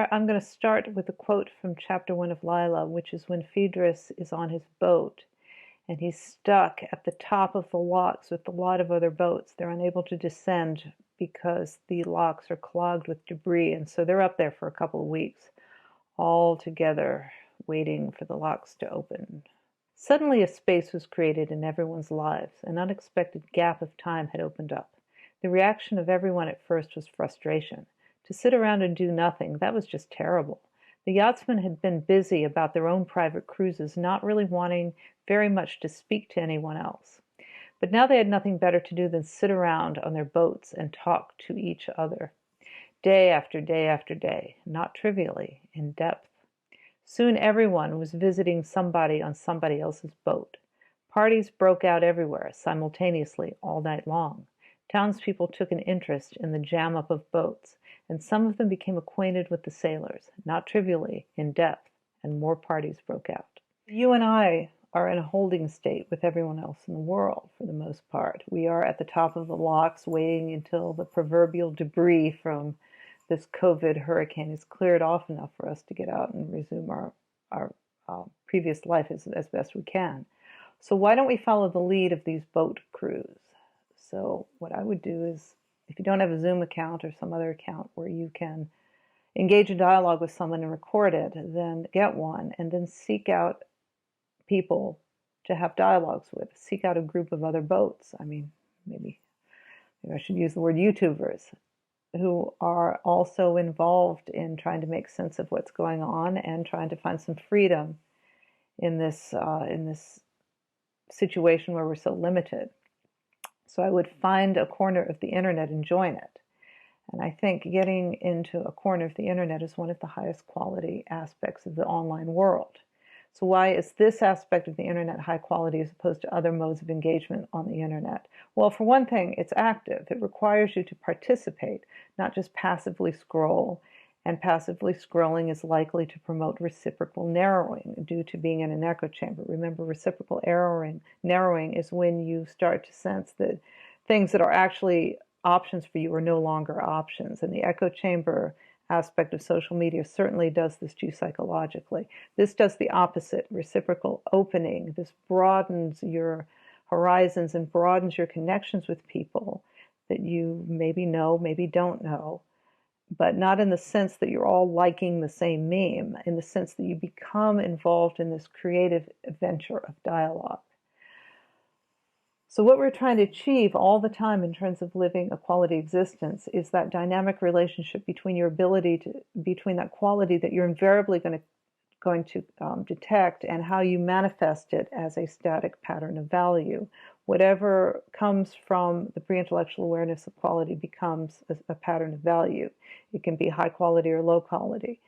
I'm going to start with a quote from chapter 1 of Lila, which is when Phaedrus is on his boat and he's stuck at the top of the locks with a lot of other boats. They're unable to descend because the locks are clogged with debris, and so they're up there for a couple of weeks, all together, waiting for the locks to open. Suddenly a space was created in everyone's lives. An unexpected gap of time had opened up. The reaction of everyone at first was frustration. To sit around and do nothing, that was just terrible. The yachtsmen had been busy about their own private cruises, not really wanting very much to speak to anyone else. But now they had nothing better to do than sit around on their boats and talk to each other. Day after day after day, not trivially, in depth. Soon everyone was visiting somebody on somebody else's boat. Parties broke out everywhere, simultaneously, all night long. Townspeople took an interest in the jam-up of boats, and some of them became acquainted with the sailors, not trivially, in depth, and more parties broke out. You and I are in a holding state with everyone else in the world, for the most part. We are at the top of the locks, waiting until the proverbial debris from this COVID hurricane is cleared off enough for us to get out and resume our previous life as best we can. So why don't we follow the lead of these boat crews? So what I would do is, if you don't have a Zoom account or some other account where you can engage in dialogue with someone and record it, then get one and then seek out people to have dialogues with. Seek out a group of other boats. I mean, maybe I should use the word YouTubers, who are also involved in trying to make sense of what's going on and trying to find some freedom in this situation where we're so limited. So I would find a corner of the internet and join it. And I think getting into a corner of the internet is one of the highest quality aspects of the online world. So why is this aspect of the internet high quality as opposed to other modes of engagement on the internet? Well, for one thing, it's active. It requires you to participate, not just passively scroll. And passively scrolling is likely to promote reciprocal narrowing due to being in an echo chamber. Remember, reciprocal narrowing is when you start to sense that things that are actually options for you are no longer options. And the echo chamber aspect of social media certainly does this to you psychologically. This does the opposite, reciprocal opening. This broadens your horizons and broadens your connections with people that you maybe know, maybe don't know, but not in the sense that you're all liking the same meme, in the sense that you become involved in this creative adventure of dialogue. So what we're trying to achieve all the time in terms of living a quality existence is that dynamic relationship between your ability to, between that quality that you're invariably going to detect and how you manifest it as a static pattern of value. Whatever comes from the pre-intellectual awareness of quality becomes a pattern of value. It can be high quality or low quality.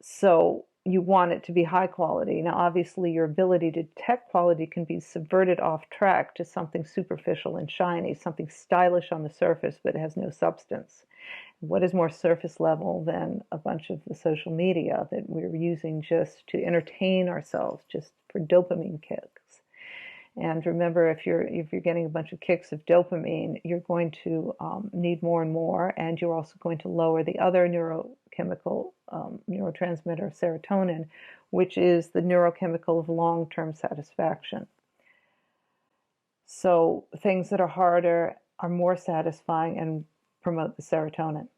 So you want it to be high quality. Now, obviously, your ability to detect quality can be subverted off track to something superficial and shiny, something stylish on the surface, but it has no substance. What is more surface level than a bunch of the social media that we're using just to entertain ourselves, just for dopamine kicks? And remember, if you're getting a bunch of kicks of dopamine, you're going to need more and more, and you're also going to lower the other neurochemical neurotransmitter, serotonin, which is the neurochemical of long-term satisfaction. So things that are harder are more satisfying and promote the serotonin.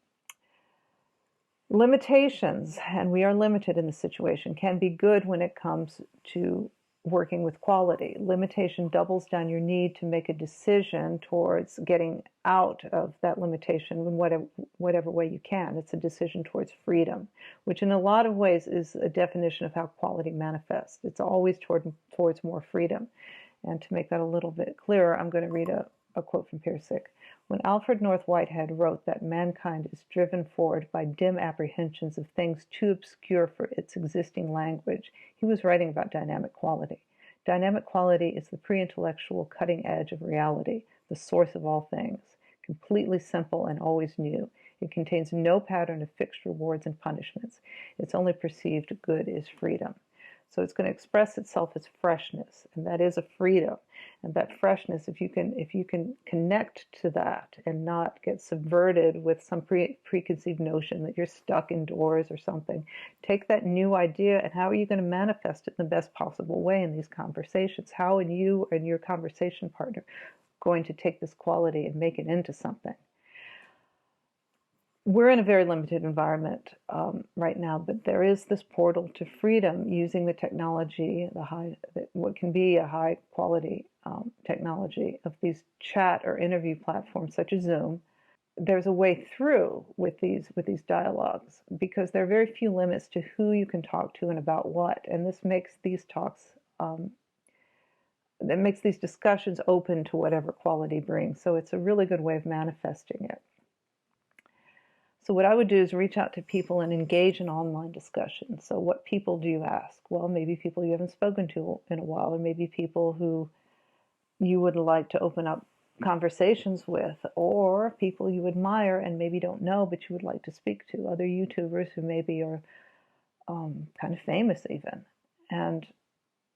Limitations, and we are limited in the situation, can be good when it comes to working with quality. Limitation doubles down your need to make a decision towards getting out of that limitation in whatever way you can. It's a decision towards freedom, which in a lot of ways is a definition of how quality manifests. It's always towards more freedom. And to make that a little bit clearer, I'm going to read a quote from Vervaeke. When Alfred North Whitehead wrote that mankind is driven forward by dim apprehensions of things too obscure for its existing language, he was writing about dynamic quality. Dynamic quality is the pre-intellectual cutting edge of reality, the source of all things, completely simple and always new. It contains no pattern of fixed rewards and punishments. Its only perceived good is freedom. So it's going to express itself as freshness, and that is a freedom. And that freshness, if you can connect to that and not get subverted with some preconceived notion that you're stuck indoors or something, take that new idea and how are you going to manifest it in the best possible way in these conversations? How are you and your conversation partner going to take this quality and make it into something? We're in a very limited environment right now, but there is this portal to freedom using the technology, what can be a high quality technology of these chat or interview platforms such as Zoom. There's a way through with these dialogues because there are very few limits to who you can talk to and about what, and this makes these talks that makes these discussions open to whatever quality brings. So it's a really good way of manifesting it. So what I would do is reach out to people and engage in online discussions. So what people do you ask? Well, maybe people you haven't spoken to in a while, or maybe people who you would like to open up conversations with, or people you admire and maybe don't know, but you would like to speak to, other YouTubers who maybe are kind of famous even,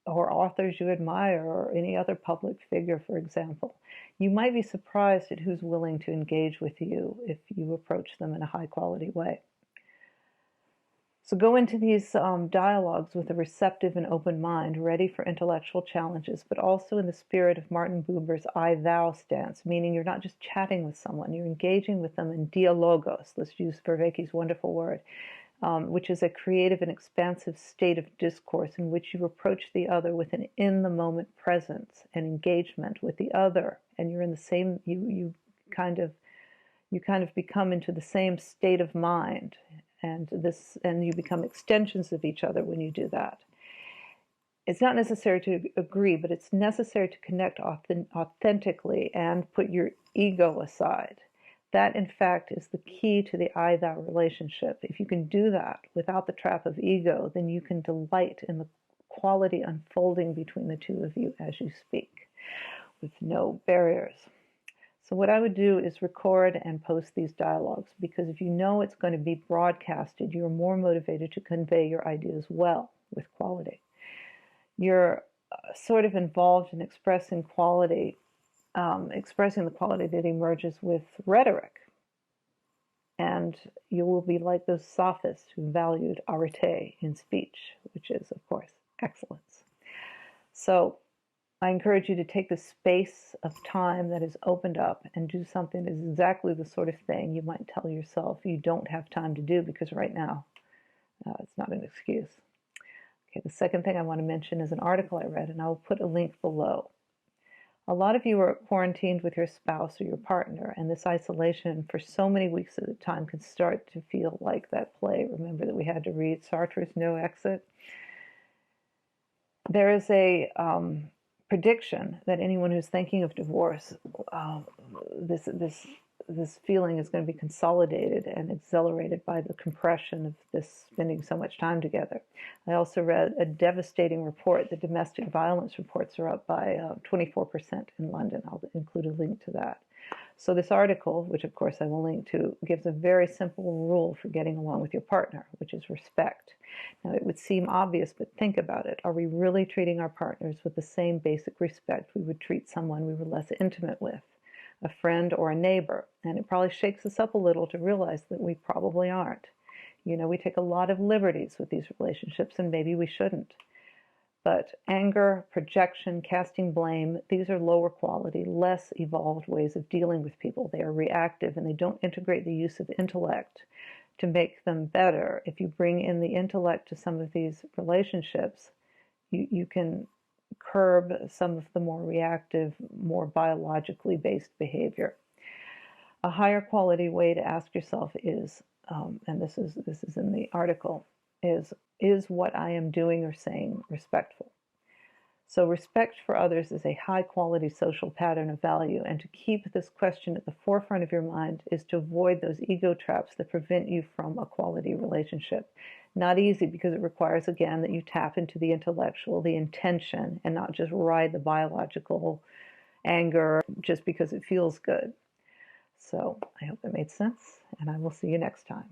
or authors you admire, or any other public figure, for example. You might be surprised at who's willing to engage with you if you approach them in a high-quality way. So go into these dialogues with a receptive and open mind, ready for intellectual challenges, but also in the spirit of Martin Buber's I-thou stance, meaning you're not just chatting with someone, you're engaging with them in dialogos. Let's use Vervaeke's wonderful word. Which is a creative and expansive state of discourse in which you approach the other with an in-the-moment presence and engagement with the other, and you're in the same. You kind of become into the same state of mind, and you become extensions of each other when you do that. It's not necessary to agree, but it's necessary to connect authentically and put your ego aside. That, in fact, is the key to the I-thou relationship. If you can do that without the trap of ego, then you can delight in the quality unfolding between the two of you as you speak, with no barriers. So what I would do is record and post these dialogues, because if you know it's going to be broadcasted, you're more motivated to convey your ideas well, with quality. You're sort of involved in expressing quality, expressing the quality that emerges with rhetoric. And you will be like those sophists who valued arete in speech, which is, of course, excellence. So I encourage you to take the space of time that is opened up and do something that is exactly the sort of thing you might tell yourself you don't have time to do because right now it's not an excuse. Okay, the second thing I want to mention is an article I read, and I will put a link below. A lot of you are quarantined with your spouse or your partner, and this isolation for so many weeks at a time can start to feel like that play. Remember that we had to read Sartre's No Exit? There is a prediction that anyone who's thinking of divorce, this feeling is going to be consolidated and accelerated by the compression of this spending so much time together. I also read a devastating report that domestic violence reports are up by 24% in London. I'll include a link to that. So this article, which of course I will link to, gives a very simple rule for getting along with your partner, which is respect. Now it would seem obvious, but think about it. Are we really treating our partners with the same basic respect we would treat someone we were less intimate with, a friend or a neighbor? And it probably shakes us up a little to realize that we probably aren't. You know, we take a lot of liberties with these relationships, and maybe we shouldn't. But anger, projection, casting blame, these are lower quality, less evolved ways of dealing with people. They are reactive, and they don't integrate the use of intellect to make them better. If you bring in the intellect to some of these relationships, you can curb some of the more reactive, more biologically based behavior. A higher quality way to ask yourself is, and this is in the article, is what I am doing or saying respectful? So respect for others is a high quality social pattern of value, and to keep this question at the forefront of your mind is to avoid those ego traps that prevent you from a quality relationship. Not easy, because it requires, again, that you tap into the intellectual, the intention, and not just ride the biological anger just because it feels good. So I hope that made sense, and I will see you next time.